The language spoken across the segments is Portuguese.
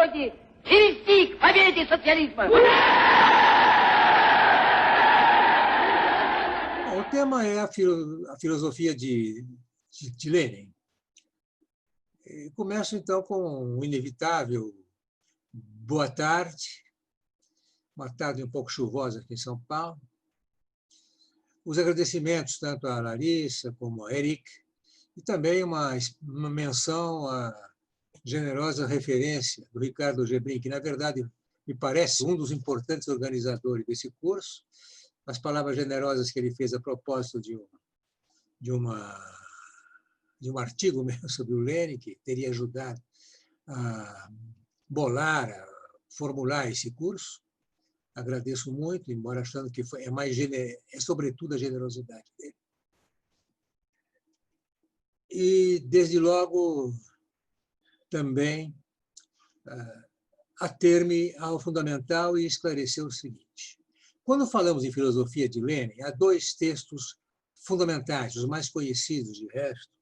народе привести к победе социализма. O tema é a filosofia de Lenin. Começo, então, com o inevitável boa tarde, uma tarde um pouco chuvosa aqui em São Paulo. Os agradecimentos tanto a Larissa como a Eric, e também uma menção à generosa referência do Ricardo Gebrim, que, na verdade, me parece um dos importantes organizadores desse curso, as palavras generosas que ele fez a propósito de um artigo meu sobre o Lenin, que teria ajudado a bolar, a formular esse curso. Agradeço muito, embora achando que é sobretudo a generosidade dele. E, desde logo, também ater-me ao fundamental e esclarecer o seguinte. Quando falamos em filosofia de Lenin, há dois textos fundamentais, os mais conhecidos, de resto.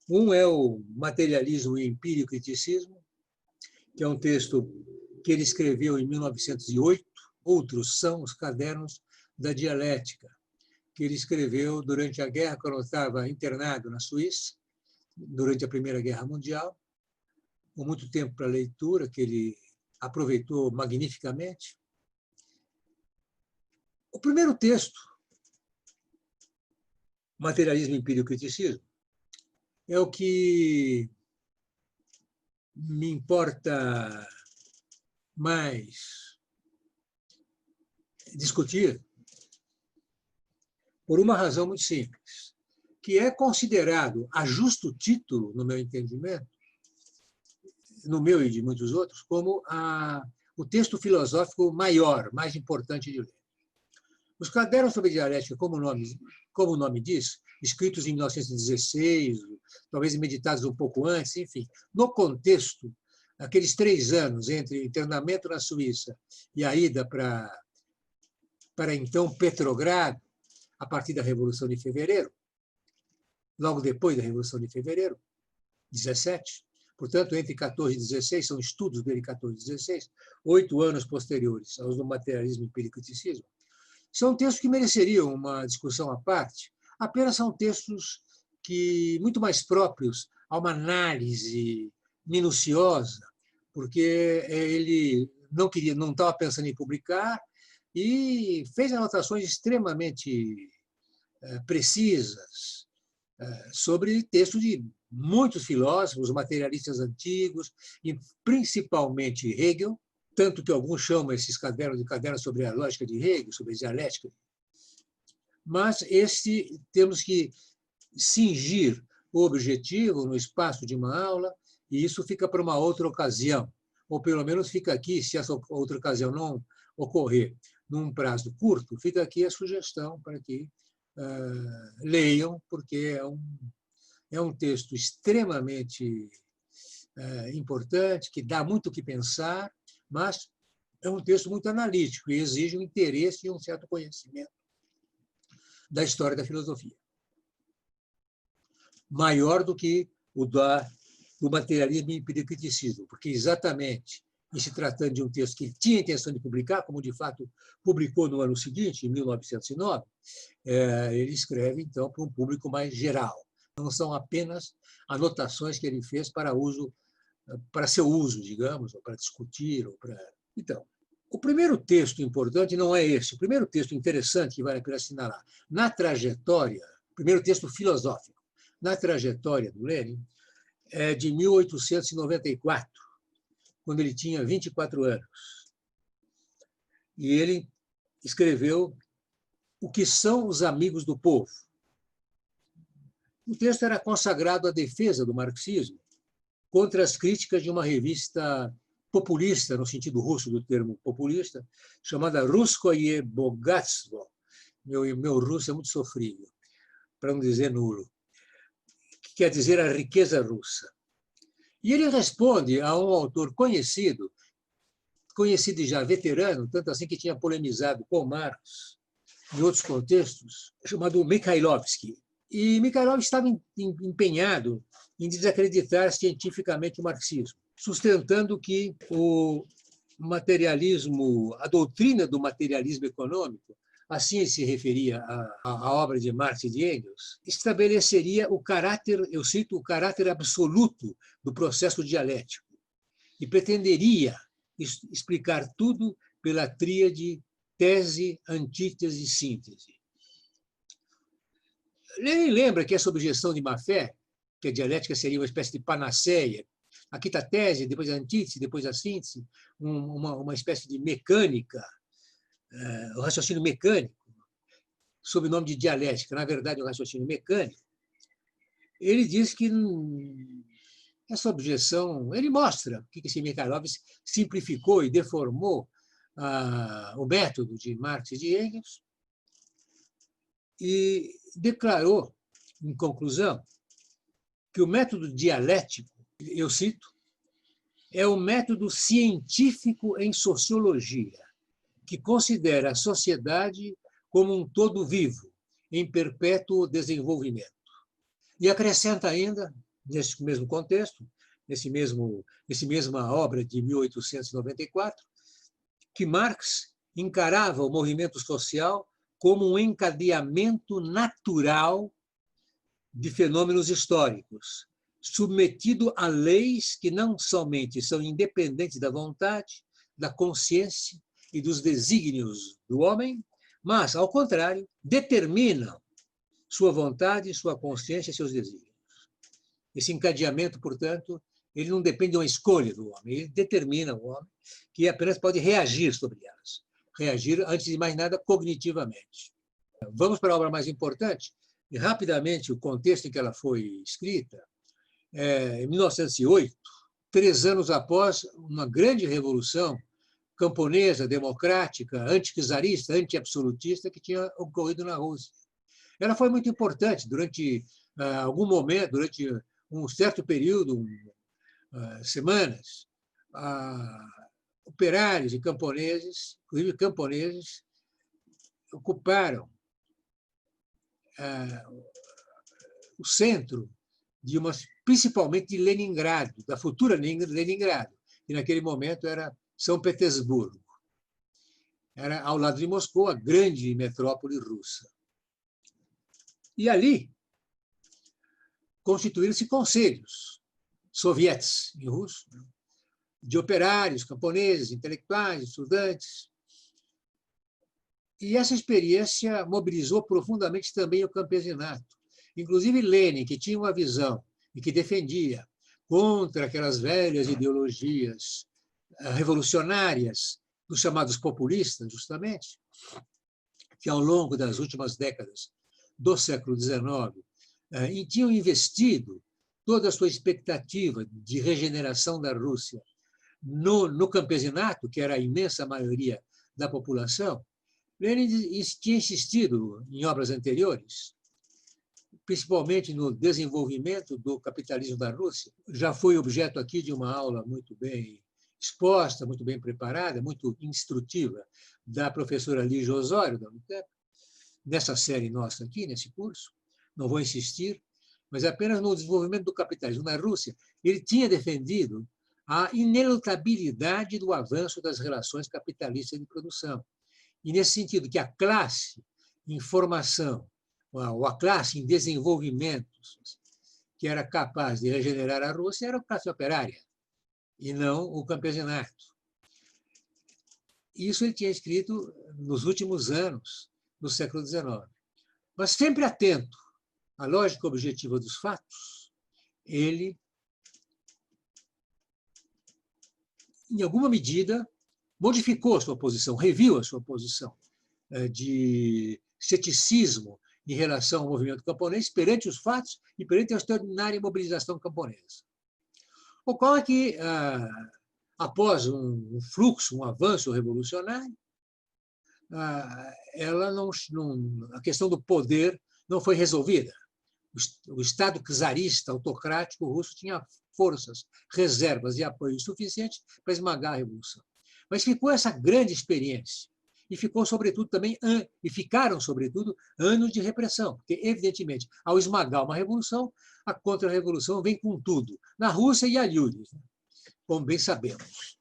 Um é o Materialismo e Empírico-Criticismo, que é um texto que ele escreveu em 1908. Outros são os Cadernos da Dialética, que ele escreveu durante a guerra, quando estava internado na Suíça, durante a Primeira Guerra Mundial, com muito tempo para leitura, que ele aproveitou magnificamente. O primeiro texto, Materialismo e Empírico-Criticismo, é o que me importa mais discutir, por uma razão muito simples, que é considerado, a justo título, no meu entendimento, no meu e de muitos outros, como o texto filosófico maior, mais importante de Lenin. Os Cadernos sobre Dialética, como o nome diz, escritos em 1916, talvez meditados um pouco antes, enfim, no contexto, aqueles 3 anos entre internamento na Suíça e a ida para então Petrogrado, a partir da Revolução de Fevereiro, logo depois da Revolução de Fevereiro, 17, portanto, entre 14 e 16, são estudos dele 14 e 16, 8 anos posteriores aos do Materialismo e Empírico-Criticismo, são textos que mereceriam uma discussão à parte, apenas são textos muito mais próprios a uma análise minuciosa, porque ele não estava pensando em publicar e fez anotações extremamente precisas sobre textos de muitos filósofos, materialistas antigos, e principalmente Hegel, tanto que alguns chamam esses cadernos de cadernos sobre a lógica de Hegel, sobre a dialética. Mas temos que cingir o objetivo no espaço de uma aula, e isso fica para uma outra ocasião, ou pelo menos fica aqui, se essa outra ocasião não ocorrer num prazo curto, fica aqui a sugestão para que leiam, porque é um texto extremamente importante, que dá muito o que pensar, mas é um texto muito analítico e exige um interesse e um certo conhecimento da história da filosofia. Maior do que o do materialismo e empiricismo, porque exatamente em se tratando de um texto que ele tinha intenção de publicar, como de fato publicou no ano seguinte, em 1909, ele escreve, então, para um público mais geral. Não são apenas anotações que ele fez para seu uso, digamos, ou para discutir. Então, o primeiro texto importante não é esse. O primeiro texto interessante que vale a pena assinalar, na trajetória, primeiro texto filosófico, na trajetória do Lenin, é de 1894, quando ele tinha 24 anos. E ele escreveu O que são os amigos do povo. O texto era consagrado à defesa do marxismo contra as críticas de uma revista populista, no sentido russo do termo populista, chamada Russkoye Bogatstvo. Meu russo é muito sofrível, para não dizer nulo, que quer dizer a riqueza russa. E ele responde a um autor conhecido e já veterano, tanto assim que tinha polemizado com Marx em outros contextos, chamado Mikhailovsky. E Mikhailovsky estava empenhado em desacreditar cientificamente o marxismo. sustentando que o materialismo, a doutrina do materialismo econômico, assim se referia à obra de Marx e de Engels, estabeleceria o caráter, eu cito, o caráter absoluto do processo dialético e pretenderia explicar tudo pela tríade tese, antítese e síntese. Lenin lembra que essa objeção de má-fé, que a dialética seria uma espécie de panaceia, aqui está a tese, depois a antítese, depois a síntese, uma espécie de mecânica, o raciocínio mecânico, sob o nome de dialética, na verdade, o raciocínio mecânico. Ele diz que essa objeção, ele mostra que esse Mikhailov simplificou e deformou o método de Marx e de Engels e declarou, em conclusão, que o método dialético, eu cito, é o método científico em sociologia, que considera a sociedade como um todo vivo, em perpétuo desenvolvimento. E acrescenta ainda, nesse mesmo contexto, nesse mesma obra de 1894, que Marx encarava o movimento social como um encadeamento natural de fenômenos históricos, submetido a leis que não somente são independentes da vontade, da consciência e dos desígnios do homem, mas, ao contrário, determinam sua vontade, sua consciência e seus desígnios. Esse encadeamento, portanto, ele não depende de uma escolha do homem, ele determina o homem, que apenas pode reagir sobre elas. Reagir, antes de mais nada, cognitivamente. Vamos para a obra mais importante, e rapidamente o contexto em que ela foi escrita. Em 1908, 3 anos após uma grande revolução camponesa, democrática, anti-czarista, anti-absolutista que tinha ocorrido na Rússia. Ela foi muito importante durante algum momento, durante um certo período, semanas, operários e camponeses, inclusive camponeses, ocuparam o centro de principalmente de Leningrado, da futura Leningrado, que naquele momento era São Petersburgo. Era, ao lado de Moscou, a grande metrópole russa. E ali constituíram-se conselhos, sovietes em russo, de operários, camponeses, intelectuais, estudantes. E essa experiência mobilizou profundamente também o campesinato. Inclusive Lenin, que tinha uma visão e que defendia contra aquelas velhas ideologias revolucionárias dos chamados populistas, justamente, que ao longo das últimas décadas do século XIX tinham investido toda a sua expectativa de regeneração da Rússia no campesinato, que era a imensa maioria da população. Lenin tinha insistido em obras anteriores, principalmente no desenvolvimento do capitalismo da Rússia. Já foi objeto aqui de uma aula muito bem exposta, muito bem preparada, muito instrutiva, da professora Lígia Osório, da UNITEP, nessa série nossa aqui, nesse curso. Não vou insistir, mas apenas no desenvolvimento do capitalismo na Rússia, ele tinha defendido a inelutabilidade do avanço das relações capitalistas de produção. E, nesse sentido, que a classe em formação, ou a classe em desenvolvimento, que era capaz de regenerar a Rússia, era a classe operária, e não o campesinato. Isso ele tinha escrito nos últimos anos do século XIX. Mas sempre atento à lógica objetiva dos fatos, ele, em alguma medida, modificou a sua posição, reviu a sua posição de ceticismo em relação ao movimento camponês perante os fatos e perante a extraordinária mobilização camponesa. Ocorre que, após um fluxo, um avanço revolucionário, a questão do poder não foi resolvida. O Estado czarista, autocrático russo, tinha forças, reservas e apoio suficiente para esmagar a revolução. Mas ficou essa grande experiência. E ficaram, sobretudo, anos de repressão, porque, evidentemente, ao esmagar uma revolução, a contra-revolução vem com tudo, na Rússia e a Yulis. como bem sabemos.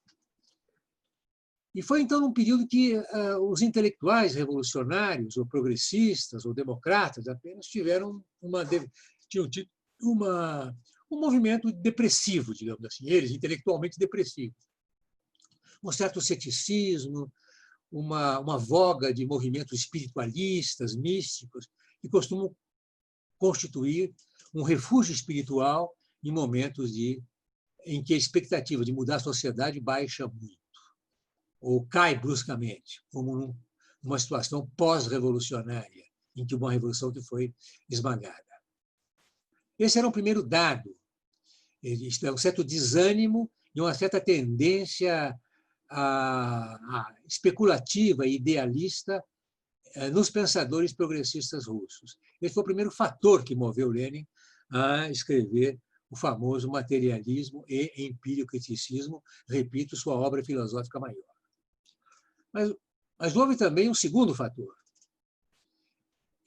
E foi, então, num período que os intelectuais revolucionários, ou progressistas, ou democratas apenas, tinham tido um movimento depressivo, digamos assim, eles intelectualmente depressivos. Um certo ceticismo, uma voga de movimentos espiritualistas, místicos, que costumam constituir um refúgio espiritual em momentos em que a expectativa de mudar a sociedade baixa muito, ou cai bruscamente, como numa situação pós-revolucionária, em que uma revolução que foi esmagada. Esse era um primeiro dado, isto é, um certo desânimo e uma certa tendência especulativa e idealista nos pensadores progressistas russos. Esse foi o primeiro fator que moveu Lenin a escrever o famoso materialismo e empírico-criticismo, repito, sua obra filosófica maior. Mas houve também um segundo fator,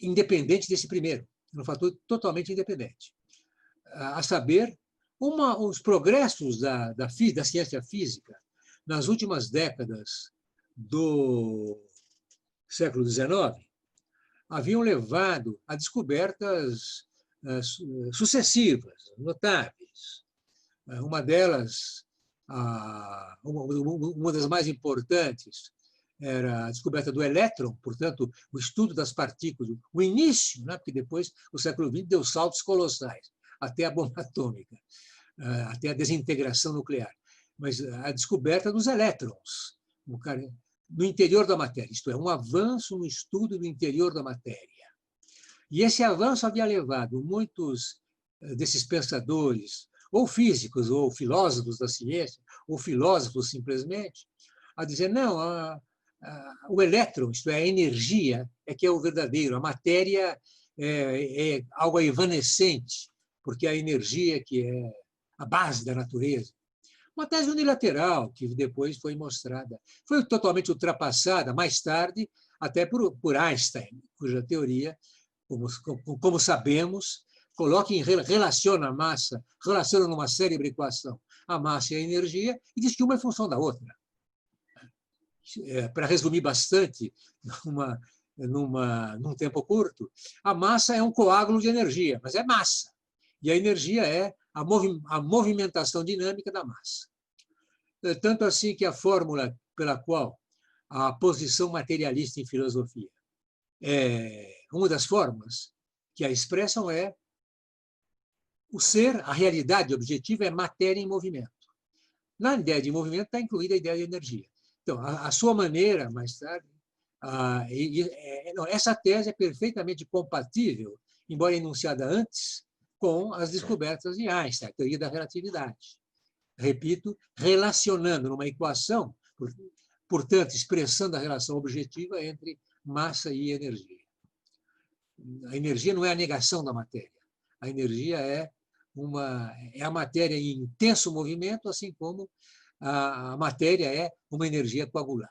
independente desse primeiro, um fator totalmente independente, a saber, os progressos da ciência física nas últimas décadas do século XIX haviam levado a descobertas sucessivas, notáveis. Uma delas, uma das mais importantes, era a descoberta do elétron, portanto, o estudo das partículas, o início, né, porque depois o século XX deu saltos colossais, até a bomba atômica, até a desintegração nuclear. Mas a descoberta dos elétrons no interior da matéria, isto é, um avanço no estudo do interior da matéria. E esse avanço havia levado muitos desses pensadores, ou físicos, ou filósofos da ciência, ou filósofos simplesmente, a dizer, não, o elétron, isto é, a energia, é que é o verdadeiro, a matéria é algo evanescente, porque a energia que é a base da natureza. Uma tese unilateral, que depois foi mostrada, foi totalmente ultrapassada mais tarde, até por Einstein, cuja teoria, como sabemos, relaciona a massa, relaciona numa célebre equação a massa e a energia, e diz que uma é função da outra. Para resumir bastante, num tempo curto, a massa é um coágulo de energia, mas é massa. E a energia é a movimentação dinâmica da massa. Tanto assim que a fórmula pela qual a posição materialista em filosofia uma das fórmulas que a expressam é o ser, a realidade objetiva é matéria em movimento. Na ideia de movimento está incluída a ideia de energia. Então, a sua maneira, mais tarde, essa tese é perfeitamente compatível, embora enunciada antes, com as descobertas de Einstein, a teoria da relatividade. Repito, relacionando numa equação, portanto, expressando a relação objetiva entre massa e energia. A energia não é a negação da matéria. A energia é a matéria em intenso movimento, assim como a matéria é uma energia coagulada.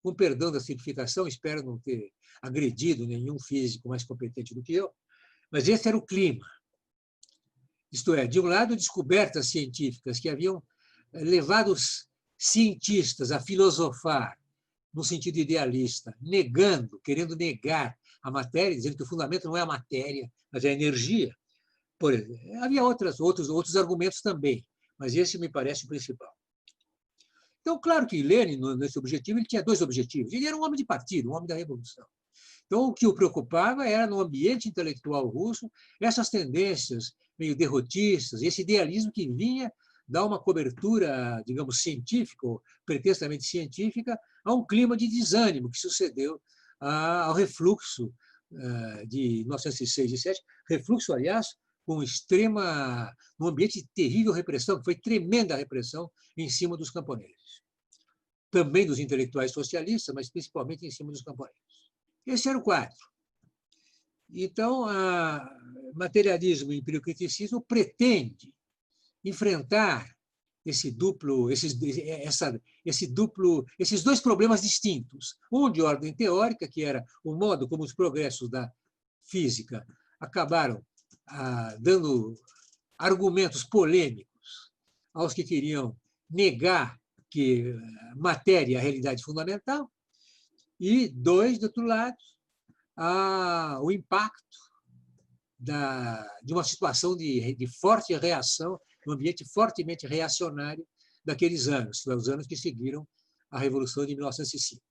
Com perdão da simplificação, espero não ter agredido nenhum físico mais competente do que eu, mas esse era o clima. Isto é, de um lado, descobertas científicas que haviam levado os cientistas a filosofar no sentido idealista, querendo negar a matéria, dizendo que o fundamento não é a matéria, mas é a energia. Por exemplo, havia outros argumentos também, mas esse me parece o principal. Então, claro que Lenin, nesse objetivo, ele tinha dois objetivos. Ele era um homem de partido, um homem da revolução. Então, o que o preocupava era, no ambiente intelectual russo, essas tendências meio derrotistas, esse idealismo que vinha dar uma cobertura, digamos, científica, ou pretensamente científica, a um clima de desânimo que sucedeu ao refluxo de 1906 e 1907, refluxo, aliás, com um ambiente de terrível repressão, que foi tremenda a repressão em cima dos camponeses. Também dos intelectuais socialistas, mas principalmente em cima dos camponeses. Esse era o quadro. Então, materialismo e empiricriticismo pretende enfrentar esses dois problemas distintos. Um de ordem teórica, que era o modo como os progressos da física acabaram dando argumentos polêmicos aos que queriam negar que matéria é a realidade fundamental, e, dois, do outro lado, o impacto de uma situação de forte reação, um ambiente fortemente reacionário daqueles anos, os anos que seguiram a Revolução de 1905.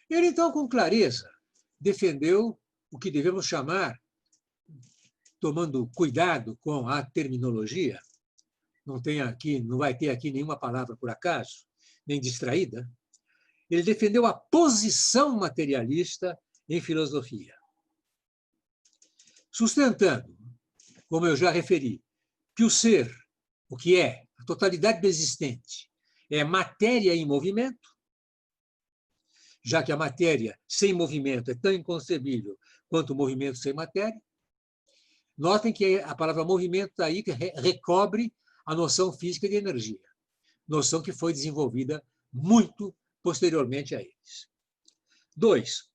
Ele, então, com clareza, defendeu o que devemos chamar, tomando cuidado com a terminologia, não vai ter aqui nenhuma palavra por acaso, nem distraída, ele defendeu a posição materialista em filosofia, sustentando, como eu já referi, que o ser, o que é, a totalidade do existente, é matéria em movimento, já que a matéria sem movimento é tão inconcebível quanto o movimento sem matéria. Notem que a palavra movimento está aí, que recobre a noção física de energia, noção que foi desenvolvida muito posteriormente a eles. 2.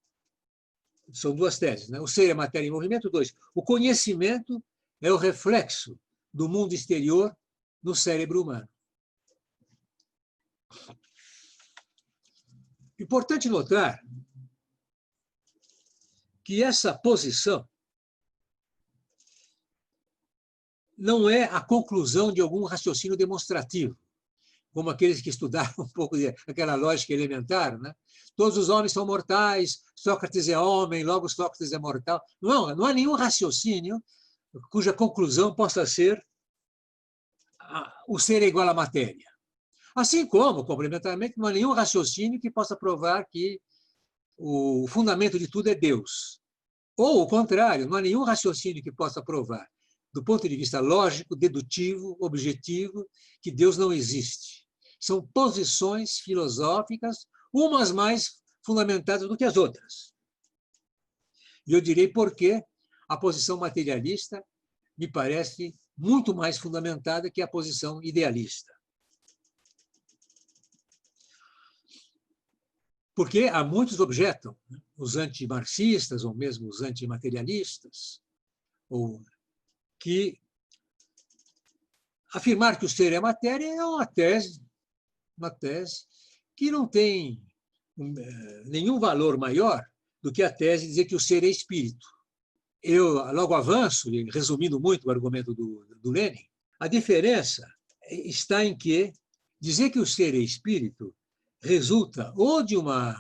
São duas teses, né? O ser é matéria em movimento. 2. O conhecimento é o reflexo do mundo exterior no cérebro humano. Importante notar que essa posição não é a conclusão de algum raciocínio demonstrativo, como aqueles que estudaram um pouco aquela lógica elementar, né? Todos os homens são mortais, Sócrates é homem, logo Sócrates é mortal. Não há nenhum raciocínio cuja conclusão possa ser o ser é igual à matéria. Assim como, complementarmente, não há nenhum raciocínio que possa provar que o fundamento de tudo é Deus. Ou, o contrário, não há nenhum raciocínio que possa provar, do ponto de vista lógico, dedutivo, objetivo, que Deus não existe. São posições filosóficas, umas mais fundamentadas do que as outras. E eu direi por que a posição materialista me parece muito mais fundamentada que a posição idealista. Porque há muitos objetam, os antimarxistas ou mesmo os antimaterialistas, que afirmar que o ser é matéria é uma tese que não tem nenhum valor maior do que a tese de dizer que o ser é espírito. Eu logo avanço, resumindo muito o argumento do Lenin, a diferença está em que dizer que o ser é espírito resulta ou de uma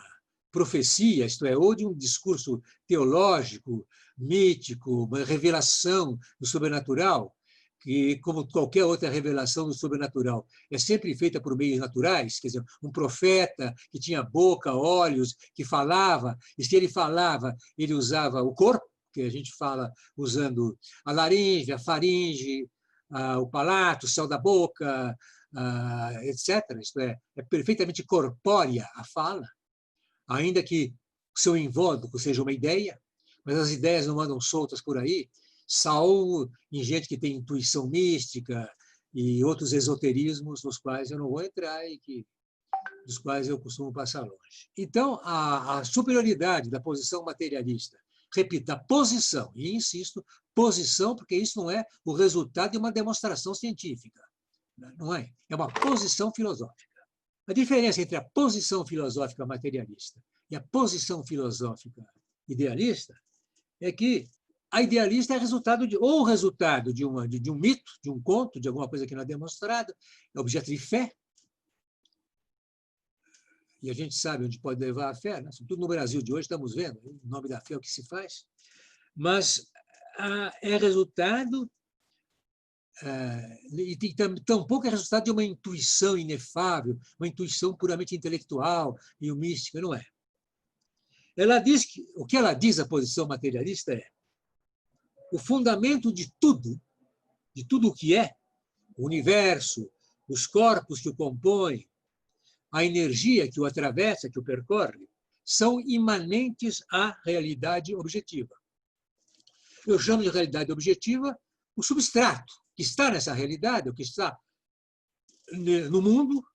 profecia, isto é, ou de um discurso teológico, mítico, uma revelação do sobrenatural, que, como qualquer outra revelação do sobrenatural, é sempre feita por meios naturais, quer dizer, um profeta que tinha boca, olhos, que falava, e se ele falava, ele usava o corpo, que a gente fala usando a laringe, a faringe, o palato, o céu da boca, etc. Isto é perfeitamente corpórea a fala, ainda que o seu invólucro seja uma ideia, mas as ideias não andam soltas por aí, salvo em gente que tem intuição mística e outros esoterismos nos quais eu não vou entrar e dos quais eu costumo passar longe. Então, a superioridade da posição materialista, repito, a posição, e insisto, posição, porque isso não é o resultado de uma demonstração científica, não é? É uma posição filosófica. A diferença entre a posição filosófica materialista e a posição filosófica idealista é que a idealista é resultado de um mito, de um conto, de alguma coisa que não é demonstrada, é objeto de fé. E a gente sabe onde pode levar a fé, né? Sobretudo no Brasil de hoje, estamos vendo, em nome da fé, o que se faz. Mas é resultado, e tampouco é resultado de uma intuição inefável, uma intuição puramente intelectual e mística, não é. Ela diz que, o que ela diz, a posição materialista, é o fundamento de tudo o que é, o universo, os corpos que o compõem, a energia que o atravessa, que o percorre, são imanentes à realidade objetiva. Eu chamo de realidade objetiva o substrato que está nessa realidade, o que está no mundo.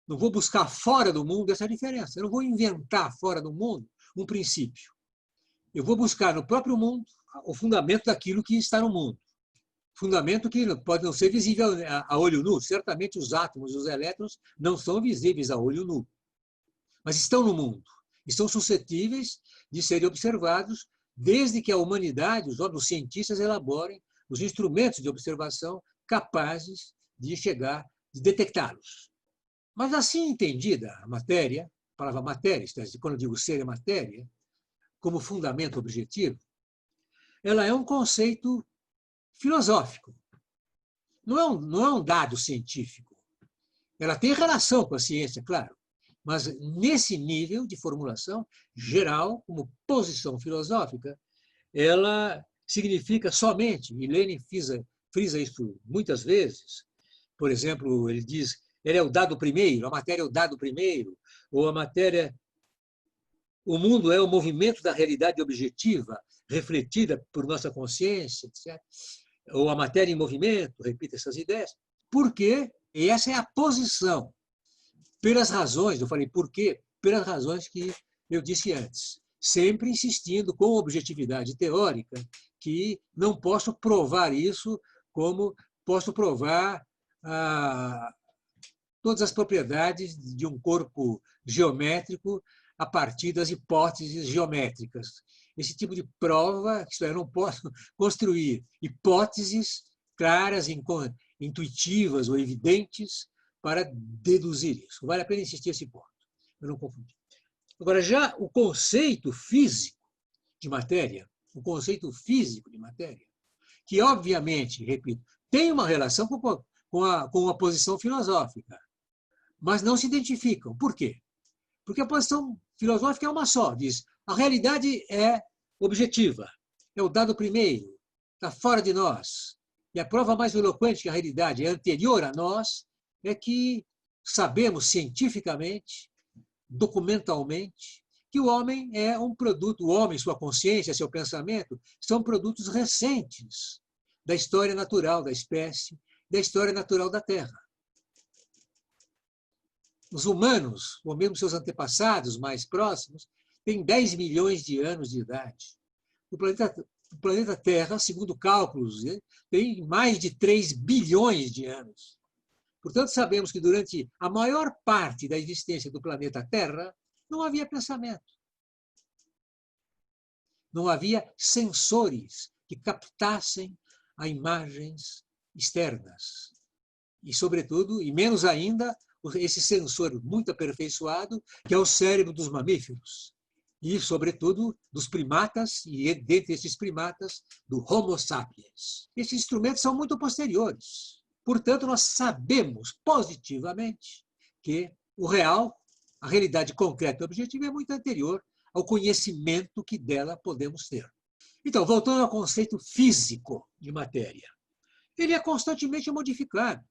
Não vou buscar fora do mundo essa diferença. Eu não vou inventar fora do mundo um princípio. Eu vou buscar no próprio mundo o fundamento daquilo que está no mundo. Fundamento que pode não ser visível a olho nu. Certamente os átomos e os elétrons não são visíveis a olho nu, mas estão no mundo. E são suscetíveis de serem observados desde que a humanidade, os cientistas, elaborem os instrumentos de observação capazes de chegar, de detectá-los. Mas assim entendida a matéria, a palavra matéria, quando eu digo ser é matéria, como fundamento objetivo, ela é um conceito filosófico. Não é um dado científico. Ela tem relação com a ciência, claro, mas nesse nível de formulação geral, como posição filosófica, ela significa somente, e Lenin frisa isso muitas vezes, por exemplo, ele diz, ele é o dado primeiro, a matéria é o dado primeiro, ou a matéria, o mundo é o movimento da realidade objetiva, refletida por nossa consciência, etc. Ou a matéria em movimento, repita essas ideias, porque essa é a posição, pelas razões, eu falei por quê? Pelas razões que eu disse antes, sempre insistindo com objetividade teórica, que não posso provar isso como posso provar todas as propriedades de um corpo geométrico a partir das hipóteses geométricas. Esse tipo de prova, isto é, eu não posso construir hipóteses claras, intuitivas ou evidentes para deduzir isso. Vale a pena insistir nesse ponto, eu não confundi. Agora, já o conceito físico de matéria, que obviamente, repito, tem uma relação com a posição filosófica, mas não se identificam. Por quê? Porque a posição filosófica é uma só, diz, a realidade é objetiva, é o dado primeiro, está fora de nós. E a prova mais eloquente que a realidade é anterior a nós é que sabemos cientificamente, documentalmente, que o homem é um produto, o homem, sua consciência, seu pensamento, são produtos recentes da história natural da espécie, da história natural da Terra. Os humanos, ou mesmo seus antepassados mais próximos, têm 10 milhões de anos de idade. O planeta Terra, segundo cálculos, tem mais de 3 bilhões de anos. Portanto, sabemos que durante a maior parte da existência do planeta Terra, não havia pensamento. Não havia sensores que captassem as imagens externas. E, sobretudo, e menos ainda, esse sensor muito aperfeiçoado, que é o cérebro dos mamíferos. E, sobretudo, dos primatas, e dentre esses primatas, do Homo sapiens. Esses instrumentos são muito posteriores. Portanto, nós sabemos positivamente que o real, a realidade concreta e objetiva, é muito anterior ao conhecimento que dela podemos ter. Então, voltando ao conceito físico de matéria, ele é constantemente modificado.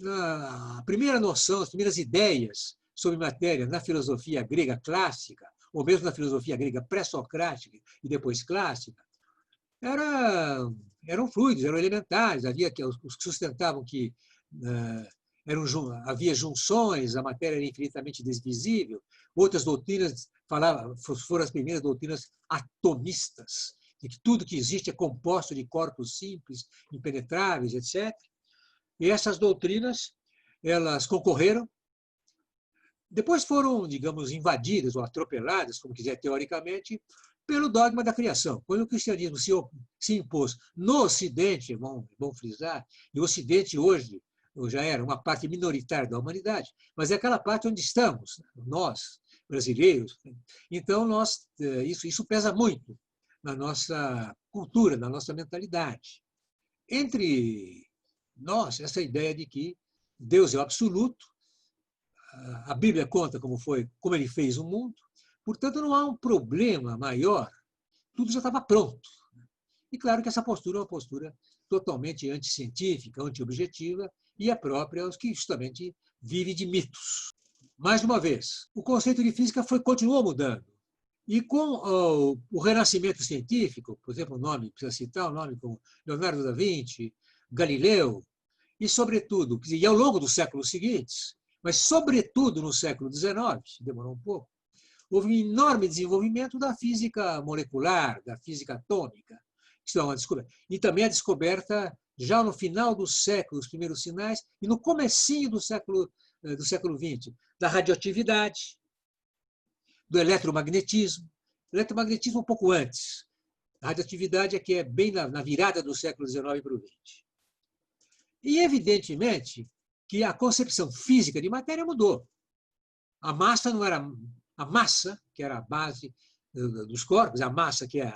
A primeira noção, as primeiras ideias sobre matéria na filosofia grega clássica, ou mesmo na filosofia grega pré-socrática e depois clássica, eram fluidos, eram elementares. Havia os que sustentavam que havia junções, a matéria era infinitamente divisível. Outras doutrinas foram as primeiras doutrinas atomistas, de que tudo que existe é composto de corpos simples, impenetráveis, etc. E essas doutrinas, elas concorreram, depois foram, digamos, invadidas ou atropeladas, como quiser teoricamente, pelo dogma da criação. Quando o cristianismo se impôs no Ocidente, bom frisar, e o Ocidente hoje já era uma parte minoritária da humanidade, mas é aquela parte onde estamos, nós, brasileiros. Então, isso pesa muito na nossa cultura, na nossa mentalidade. Entre nós, essa ideia de que Deus é o absoluto, a Bíblia conta como ele fez o mundo, portanto, não há um problema maior, tudo já estava pronto. E claro que essa postura é uma postura totalmente anticientífica, antiobjetiva, e é própria aos que justamente vivem de mitos. Mais uma vez, o conceito de física continuou mudando. E com o renascimento científico, por exemplo, precisa citar o nome como Leonardo da Vinci, Galileu, e sobretudo, e ao longo dos séculos seguintes, mas sobretudo no século XIX, demorou um pouco, houve um enorme desenvolvimento da física molecular, da física atômica, Isso é uma descoberta. E também a descoberta, já no final do século, os primeiros sinais, e no comecinho do século XX, da radioatividade, do eletromagnetismo. O eletromagnetismo um pouco antes. A radioatividade é que é bem na virada do século XIX para o XX. E, evidentemente, que a concepção física de matéria mudou. A massa não era a massa, que era a base dos corpos, a massa que é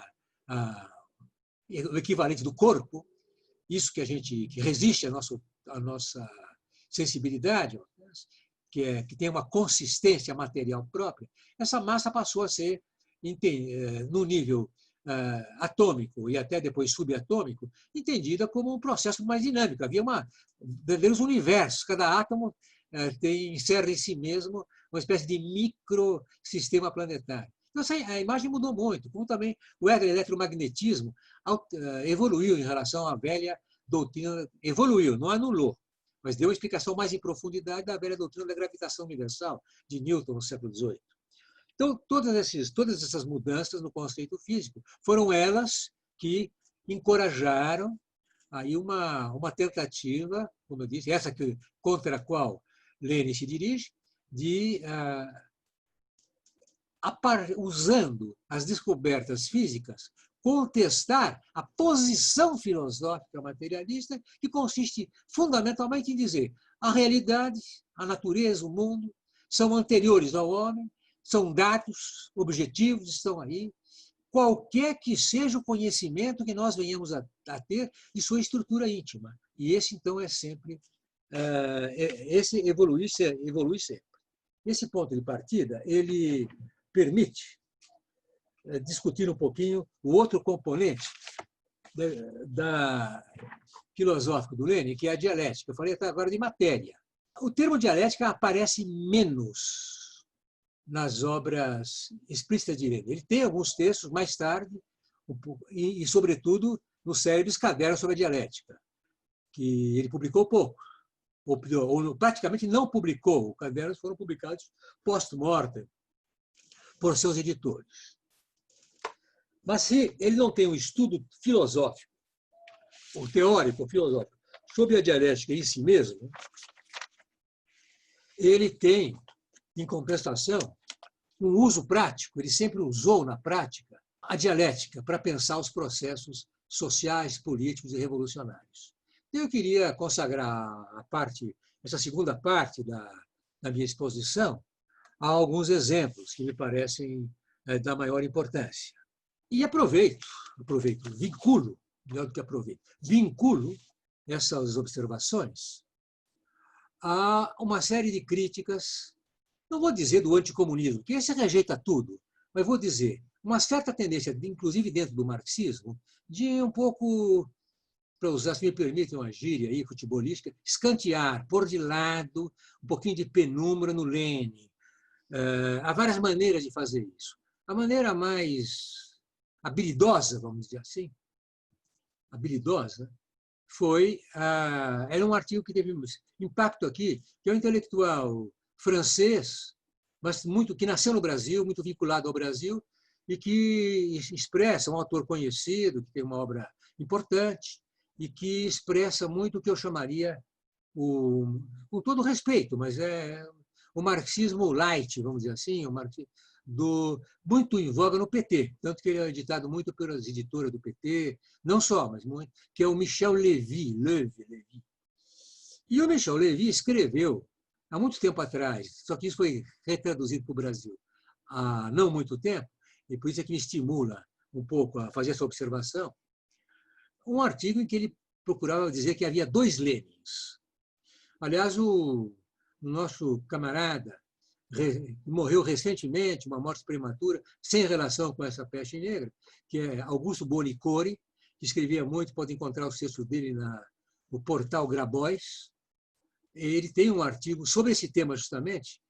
o equivalente do corpo, isso que resiste à nossa sensibilidade, que tem uma consistência material própria, essa massa passou a ser, no nível atômico e até depois subatômico, entendida como um processo mais dinâmico. Havia verdadeiros universos, cada átomo encerra em si mesmo uma espécie de microsistema planetário. Então, a imagem mudou muito, como também o eletromagnetismo evoluiu em relação à velha doutrina, evoluiu, não anulou, mas deu uma explicação mais em profundidade da velha doutrina da gravitação universal de Newton no século XVIII. Então, todas essas mudanças no conceito físico foram elas que encorajaram aí uma tentativa, como eu disse, essa contra a qual Lenin se dirige, de, usando as descobertas físicas, contestar a posição filosófica materialista, que consiste fundamentalmente em dizer a realidade, a natureza, o mundo, são anteriores ao homem, são dados objetivos, estão aí, qualquer que seja o conhecimento que nós venhamos a ter de sua estrutura íntima. E esse, então, é sempre, esse evolui sempre. Esse ponto de partida, ele permite discutir um pouquinho o outro componente filosófico do Lenin, que é a dialética. Eu falei até agora de matéria. O termo dialética aparece menos nas obras explícitas de Lenin. Ele tem alguns textos mais tarde, e sobretudo, no cérebro Cadernos sobre a Dialética, que ele publicou pouco, ou praticamente não publicou. Os cadernos foram publicados post-mortem por seus editores. Mas se ele não tem um estudo filosófico, ou teórico, ou filosófico, sobre a dialética em si mesmo, ele tem, em compensação, um uso prático, ele sempre usou na prática a dialética para pensar os processos sociais, políticos e revolucionários. Eu queria consagrar essa segunda parte da minha exposição a alguns exemplos que me parecem da maior importância. E vinculo essas observações a uma série de críticas, não vou dizer do anticomunismo, que esse rejeita tudo, mas vou dizer uma certa tendência, inclusive dentro do marxismo, de um pouco, para usar, se me permitem uma gíria aí, futebolística, escantear, pôr de lado um pouquinho de penumbra no Lenin. Há várias maneiras de fazer isso. A maneira mais habilidosa, vamos dizer assim, era um artigo que teve impacto aqui, que é um intelectual francês, mas que nasceu no Brasil, muito vinculado ao Brasil, e que expressa, um autor conhecido, que tem uma obra importante, e que expressa muito o que eu chamaria, com todo respeito, mas é o marxismo light, vamos dizer assim, muito em voga no PT, tanto que ele é editado muito pelas editoras do PT, não só, mas muito, que é o Michel Lévy. E o Michel Lévy escreveu, há muito tempo atrás, só que isso foi retraduzido para o Brasil há não muito tempo, e por isso é que me estimula um pouco a fazer essa observação, um artigo em que ele procurava dizer que havia dois Lenins. Aliás, o nosso camarada morreu recentemente, uma morte prematura, sem relação com essa peste negra, que é Augusto Bonicori, que escrevia muito, pode encontrar os textos dele no portal Grabois. Ele tem um artigo sobre esse tema justamente,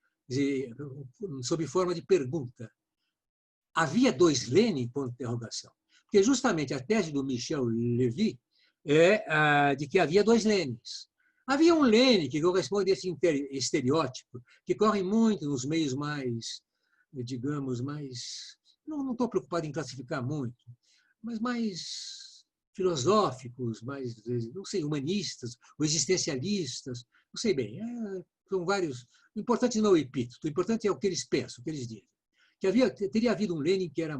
sob forma de pergunta. Havia dois Lenin? Ponto de interrogação. Porque justamente a tese do Michel Lévy é de que havia dois Lenins. Havia um Lenin que corresponde a esse estereótipo, que corre muito nos meios mais, digamos, mais... Não estou preocupado em classificar muito, mas mais filosóficos, mais, não sei, humanistas, ou existencialistas, não sei bem. São vários. O importante não é o epíteto, o importante é o que eles pensam, o que eles dizem. Teria havido um Lenin que era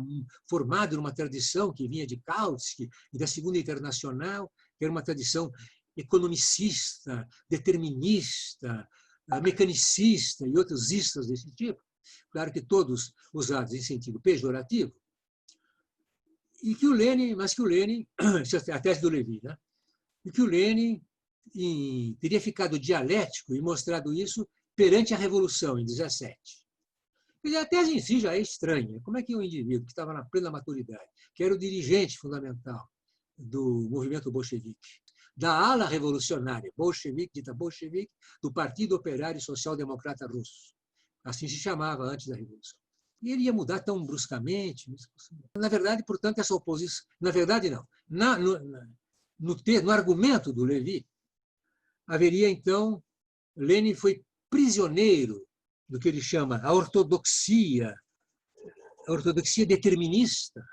formado numa tradição que vinha de Kautsky e da Segunda Internacional, que era uma tradição economicista, determinista, mecanicista e outros istas desse tipo, claro que todos usados em sentido pejorativo, e que o Lenin, a tese do Levi, né? E que o Lenin teria ficado dialético e mostrado isso perante a Revolução, em 17. A tese em si já é estranha. Como é que um indivíduo que estava na plena maturidade, que era o dirigente fundamental do movimento bolchevique, da ala revolucionária, bolchevique, dita bolchevique, do Partido Operário Social-Democrata Russo, assim se chamava antes da Revolução. E ele ia mudar tão bruscamente? Na verdade, portanto, essa oposição... Na verdade, não. No argumento do Levi, haveria, então... Lenin foi prisioneiro do que ele chama a ortodoxia determinista,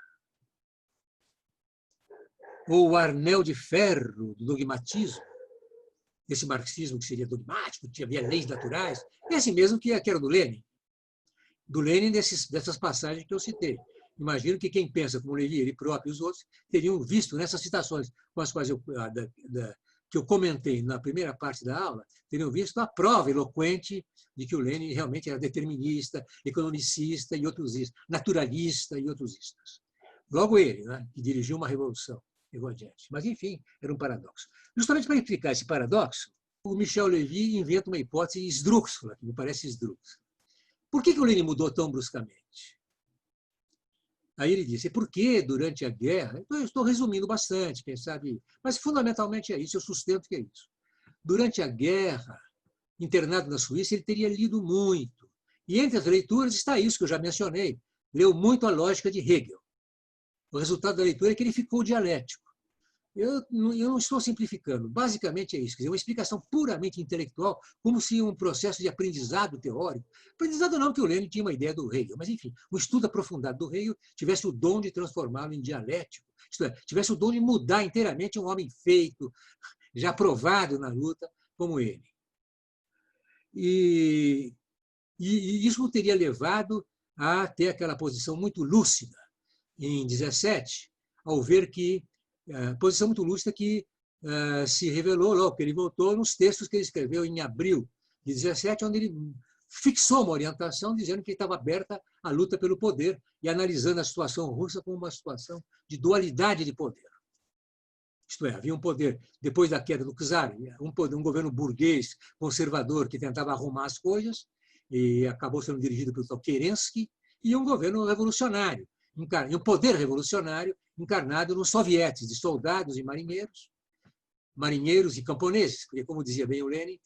ou o anel de ferro do dogmatismo, esse marxismo que seria dogmático, que havia leis naturais, esse mesmo que era do Lenin. Do Lenin, dessas passagens que eu citei. Imagino que quem pensa como Levi, ele próprio e os outros, teriam visto nessas citações com as quais que eu comentei na primeira parte da aula, teriam visto a prova eloquente de que o Lenin realmente era determinista, economicista e outros istas, naturalista e outros istas. Logo ele, né, que dirigiu uma revolução, levou adiante. Mas, enfim, era um paradoxo. Justamente para explicar esse paradoxo, o Michel Lévy inventa uma hipótese esdrúxula, que me parece esdrúxula. Por que o Lenin mudou tão bruscamente? Aí ele disse, porque durante a guerra, eu estou resumindo bastante, quem sabe, mas fundamentalmente é isso, eu sustento que é isso. Durante a guerra, internado na Suíça, ele teria lido muito. E entre as leituras está isso que eu já mencionei, leu muito a lógica de Hegel. O resultado da leitura é que ele ficou dialético. Eu não estou simplificando, basicamente é isso, quer dizer, uma explicação puramente intelectual, como se um processo de aprendizado teórico, aprendizado não que o Lenin tinha uma ideia do Hegel, mas enfim, um estudo aprofundado do Hegel tivesse o dom de transformá-lo em dialético, isto é, tivesse o dom de mudar inteiramente um homem feito, já provado na luta, como ele. E isso o teria levado a ter aquela posição muito lúcida em 17, ao ver que posição muito lúcida que se revelou logo que ele voltou nos textos que ele escreveu em abril de 17, onde ele fixou uma orientação dizendo que estava aberta à luta pelo poder e analisando a situação russa como uma situação de dualidade de poder. Isto é, havia um poder, depois da queda do czar, um governo burguês, conservador, que tentava arrumar as coisas, e acabou sendo dirigido pelo Kerensky, e um governo revolucionário, e um poder revolucionário encarnado nos sovietes de soldados e marinheiros e camponeses, porque, como dizia bem o Lenin,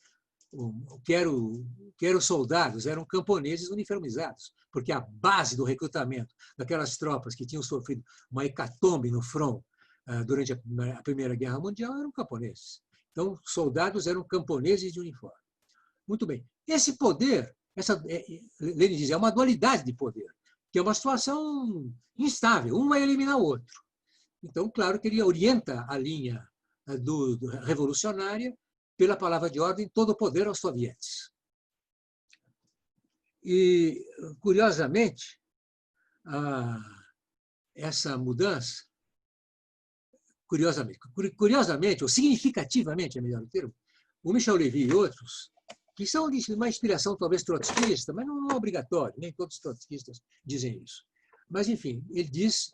que eram soldados, eram camponeses uniformizados, porque a base do recrutamento daquelas tropas que tinham sofrido uma hecatombe no front durante a Primeira Guerra Mundial eram camponeses. Então, soldados eram camponeses de uniforme. Muito bem. Esse poder, Lenin dizia, é uma dualidade de poder, que é uma situação instável, um vai eliminar o outro. Então, claro que ele orienta a linha revolucionária pela palavra de ordem, todo o poder aos sovietes. E, curiosamente, essa mudança, curiosamente, ou significativamente, é melhor o termo, o Michel Lévy e outros, que são de uma inspiração talvez trotskista, mas não é obrigatório, nem todos os trotskistas dizem isso. Mas, enfim, ele diz,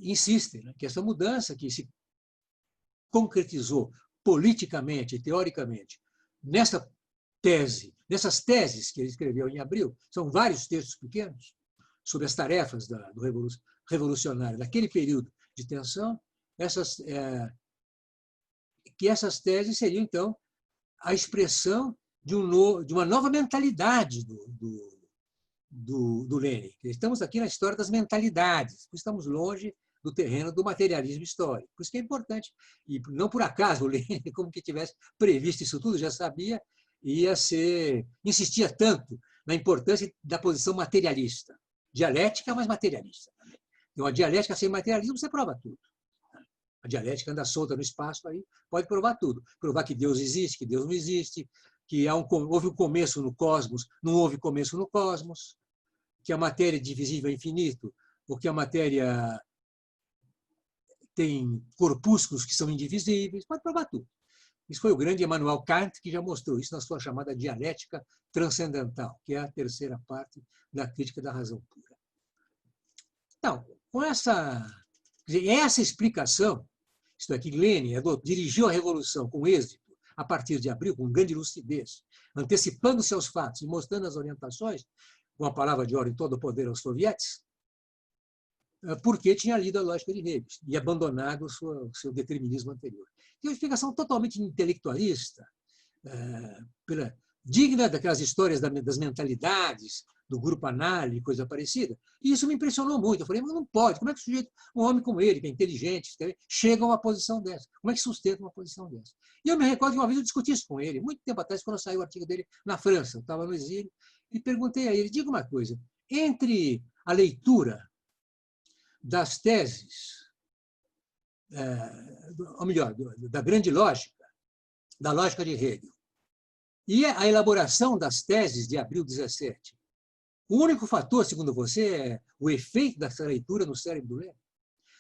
insiste, né, que essa mudança que se concretizou politicamente e teoricamente nessas teses que ele escreveu em abril, são vários textos pequenos sobre as tarefas do revolucionário naquele período de tensão, que essas teses seriam, então, a expressão de uma nova mentalidade do Lenin. Estamos aqui na história das mentalidades, estamos longe do terreno do materialismo histórico. Por isso que é importante, e não por acaso o Lenin, como que tivesse previsto isso tudo, já sabia, insistia tanto na importância da posição materialista, dialética, mas materialista também. Então, a dialética sem materialismo, você prova tudo. A dialética anda solta no espaço, aí pode provar tudo. Provar que Deus existe, que Deus não existe, que houve um começo no cosmos, não houve começo no cosmos, que a matéria é divisível ao infinito, ou que a matéria tem corpúsculos que são indivisíveis, pode provar tudo. Isso foi o grande Immanuel Kant que já mostrou isso na sua chamada dialética transcendental, que é a terceira parte da crítica da razão pura. Então, com essa explicação, isto é, que Lenin dirigiu a revolução com êxito a partir de abril, com grande lucidez, antecipando seus fatos e mostrando as orientações, com a palavra de ordem, todo o poder aos sovietes, porque tinha lido a lógica de Hegel e abandonado o seu determinismo anterior. Tem uma explicação totalmente intelectualista, digna daquelas histórias das mentalidades, do grupo análise, coisa parecida. E isso me impressionou muito. Eu falei, mas não pode. Como é que um homem como ele, que é inteligente, chega a uma posição dessa? Como é que sustenta uma posição dessa? E eu me recordo que uma vez eu discuti isso com ele, muito tempo atrás, quando saiu o artigo dele na França. Eu estava no exílio e perguntei a ele, diga uma coisa, entre a leitura das teses, ou melhor, da grande lógica, da lógica de Hegel, e a elaboração das teses de abril 17, o único fator, segundo você, é o efeito dessa leitura no cérebro do Lenin?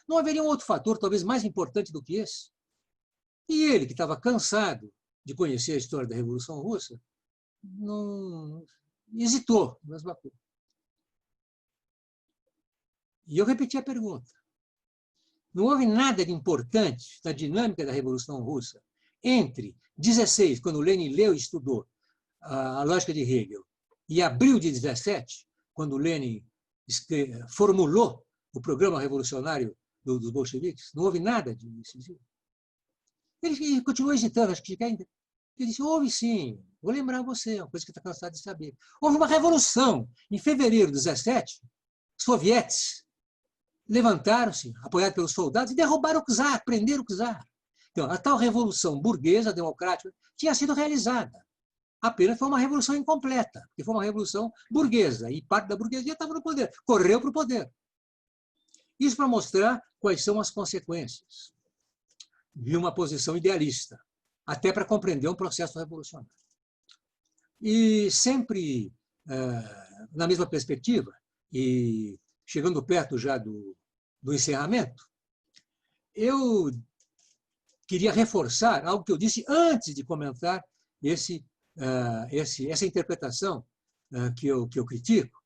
Não haveria um outro fator, talvez mais importante do que esse? E ele, que estava cansado de conhecer a história da Revolução Russa, não hesitou, mas bateu. E eu repeti a pergunta. Não houve nada de importante na dinâmica da Revolução Russa entre 16, quando Lenin leu e estudou a lógica de Hegel, e abril de 17, quando Lenin formulou o programa revolucionário dos bolcheviques, não houve nada disso. Ele continuou hesitando, acho que ele disse, houve sim, vou lembrar você, uma coisa que está cansado de saber. Houve uma revolução em fevereiro de 17, sovietes levantaram-se, apoiados pelos soldados, e derrubaram o czar, prenderam o czar. Então, a tal revolução burguesa, democrática, tinha sido realizada. Apenas foi uma revolução incompleta, porque foi uma revolução burguesa, e parte da burguesia estava no poder, correu para o poder. Isso para mostrar quais são as consequências de uma posição idealista, até para compreender um processo revolucionário. E sempre na mesma perspectiva, e chegando perto já do encerramento, eu queria reforçar algo que eu disse antes de comentar essa interpretação que eu critico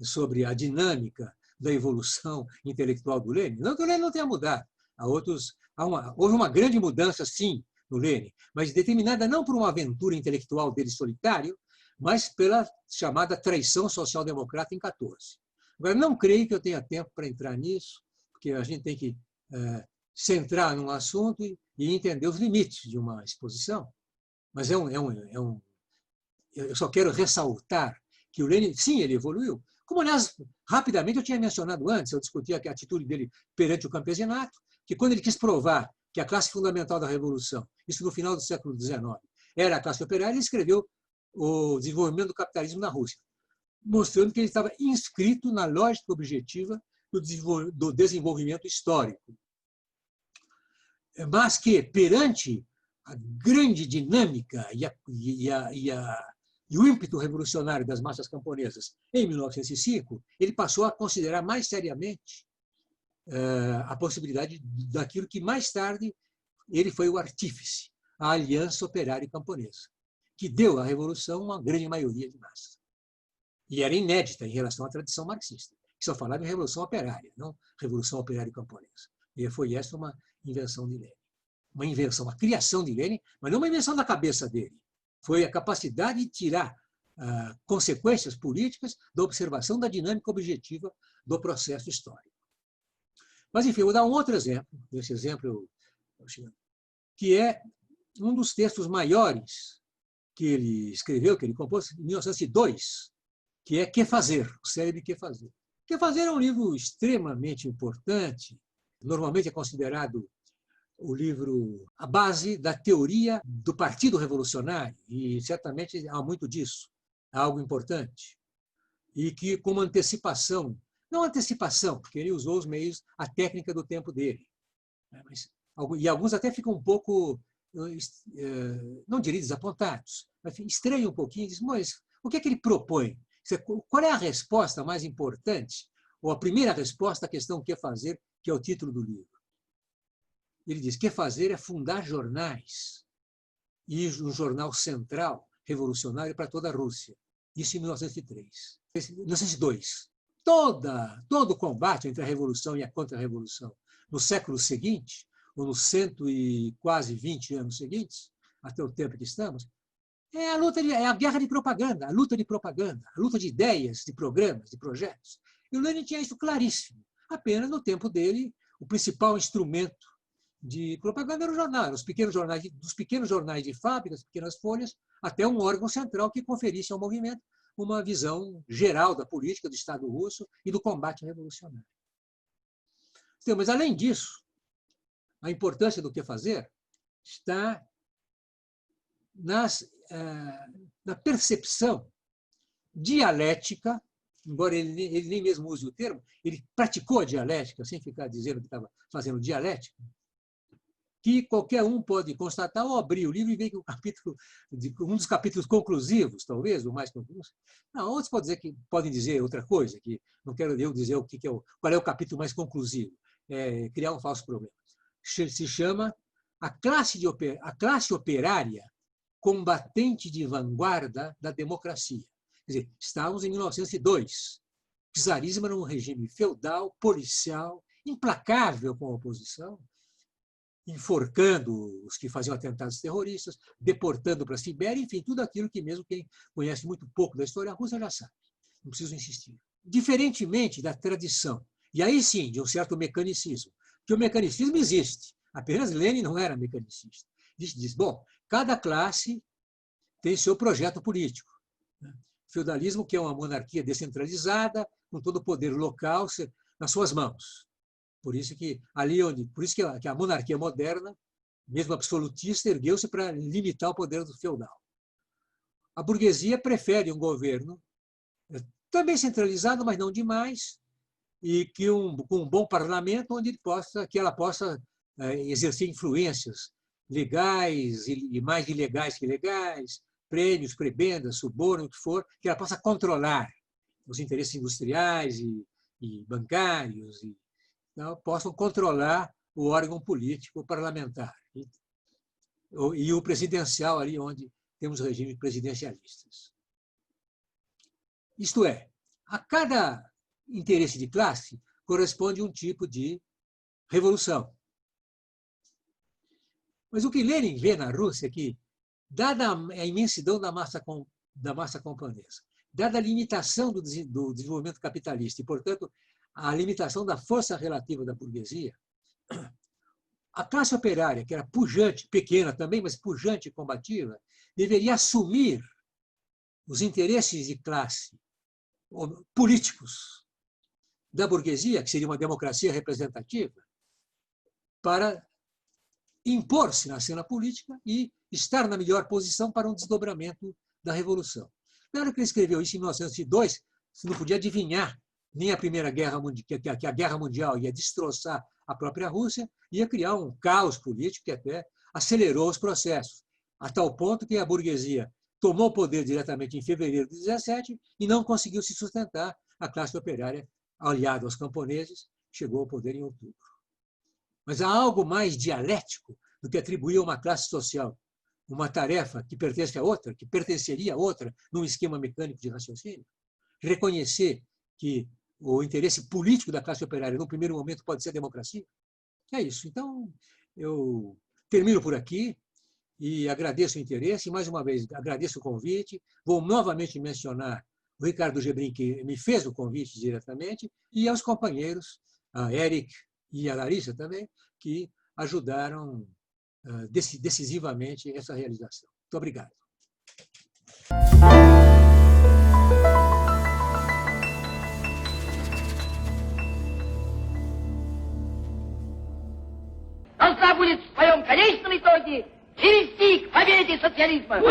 sobre a dinâmica da evolução intelectual do Lenin. Não que o Lenin não tenha mudado. Houve uma grande mudança, sim, no Lenin, mas determinada não por uma aventura intelectual dele solitário, mas pela chamada traição social-democrata em 14. Agora, não creio que eu tenha tempo para entrar nisso, porque a gente tem que centrar num assunto e entender os limites de uma exposição. Mas eu só quero ressaltar que o Lenin, sim, ele evoluiu. Como, aliás, rapidamente eu tinha mencionado antes, eu discutia a atitude dele perante o campesinato, que quando ele quis provar que a classe fundamental da Revolução, isso no final do século XIX, era a classe operária, ele escreveu o desenvolvimento do capitalismo na Rússia, mostrando que ele estava inscrito na lógica objetiva do desenvolvimento histórico. Mas que, perante a grande dinâmica e o ímpeto revolucionário das massas camponesas em 1905, ele passou a considerar mais seriamente a possibilidade daquilo que mais tarde ele foi o artífice, a Aliança Operária e Camponesa, que deu à Revolução uma grande maioria de massas. E era inédita em relação à tradição marxista, que só falava em Revolução Operária, não Revolução Operária e Camponesa. E foi essa uma invenção de Lenin. Uma invenção, uma criação de Lenin, mas não uma invenção da cabeça dele. Foi a capacidade de tirar consequências políticas da observação da dinâmica objetiva do processo histórico. Mas, enfim, eu vou dar um outro exemplo, esse exemplo, que é um dos textos maiores que ele escreveu, que ele compôs em 1902, que é Que Fazer, o célebre Que Fazer. Que Fazer é um livro extremamente importante, normalmente é considerado o livro, a base da teoria do Partido Revolucionário, e certamente há muito disso, há algo importante, e que, como antecipação não antecipação, porque ele usou os meios, a técnica do tempo dele. E alguns até ficam um pouco, não diria desapontados, mas estranham um pouquinho e dizem, mas o que é que ele propõe? Qual é a resposta mais importante, ou a primeira resposta à questão que fazer, que é o título do livro? Ele diz, que fazer é fundar jornais, e um jornal central, revolucionário para toda a Rússia. Isso em 1903. 1902. Todo o combate entre a Revolução e a Contra-Revolução no século seguinte, ou nos 120 anos seguintes, até o tempo que estamos, é a guerra de propaganda, a luta de ideias, de programas, de projetos. E o Lenin tinha isso claríssimo. Apenas no tempo dele, o principal instrumento de propaganda era o jornal, dos pequenos jornais de fábricas, pequenas folhas, até um órgão central que conferisse ao movimento uma visão geral da política do Estado russo e do combate revolucionário. Então, mas, além disso, a importância do que fazer está na percepção dialética, embora ele nem mesmo use o termo, ele praticou a dialética, sem ficar dizendo que estava fazendo dialética, que qualquer um pode constatar ou abrir o livro e ver que um dos capítulos conclusivos, talvez, o mais conclusivo. Não, outros podem dizer outra coisa, que não quero eu dizer qual é o capítulo mais conclusivo, criar um falso problema. Se chama a classe operária combatente de vanguarda da democracia. Quer dizer, estávamos em 1902. O czarismo era um regime feudal, policial, implacável com a oposição, enforcando os que faziam atentados terroristas, deportando para a Sibéria, enfim, tudo aquilo que mesmo quem conhece muito pouco da história russa já sabe. Não preciso insistir. Diferentemente da tradição, e aí sim, de um certo mecanicismo, que o mecanicismo existe, apenas Lenin não era mecanicista. Diz, bom, cada classe tem seu projeto político. O feudalismo, que é uma monarquia descentralizada, com todo o poder local nas suas mãos. Por isso que a monarquia moderna, mesmo absolutista, ergueu-se para limitar o poder do feudal. A burguesia prefere um governo também centralizado, mas não demais, e com um bom parlamento que ela possa exercer influências legais e mais ilegais que legais, prêmios, prebendas, suborno, o que for, que ela possa controlar os interesses industriais e bancários possam controlar o órgão político parlamentar e o presidencial, ali onde temos regimes presidencialistas. Isto é, a cada interesse de classe corresponde um tipo de revolução. Mas o que Lenin vê na Rússia é que, dada a imensidão da massa camponesa, dada a limitação do desenvolvimento capitalista e, portanto, a limitação da força relativa da burguesia, a classe operária, que era pujante, pequena também, mas pujante e combativa, deveria assumir os interesses de classe políticos da burguesia, que seria uma democracia representativa, para impor-se na cena política e estar na melhor posição para um desdobramento da Revolução. Na hora que ele escreveu isso em 1902, você não podia adivinhar nem a Primeira Guerra Mundial, que a Guerra Mundial ia destroçar a própria Rússia, ia criar um caos político que até acelerou os processos, a tal ponto que a burguesia tomou o poder diretamente em fevereiro de 17 e não conseguiu se sustentar. A classe operária, aliada aos camponeses, chegou ao poder em outubro. Mas há algo mais dialético do que atribuir a uma classe social uma tarefa que pertence a outra, que pertenceria a outra, num esquema mecânico de raciocínio. Reconhecer que o interesse político da classe operária, no primeiro momento, pode ser a democracia. É isso. Então, eu termino por aqui e agradeço o interesse. E, mais uma vez, agradeço o convite. Vou novamente mencionar o Ricardo Gebrim, que me fez o convite diretamente, e aos companheiros, a Eric e a Larissa também, que ajudaram decisivamente essa realização. Muito obrigado. Должна будет в своем конечном итоге привести к победе социализма.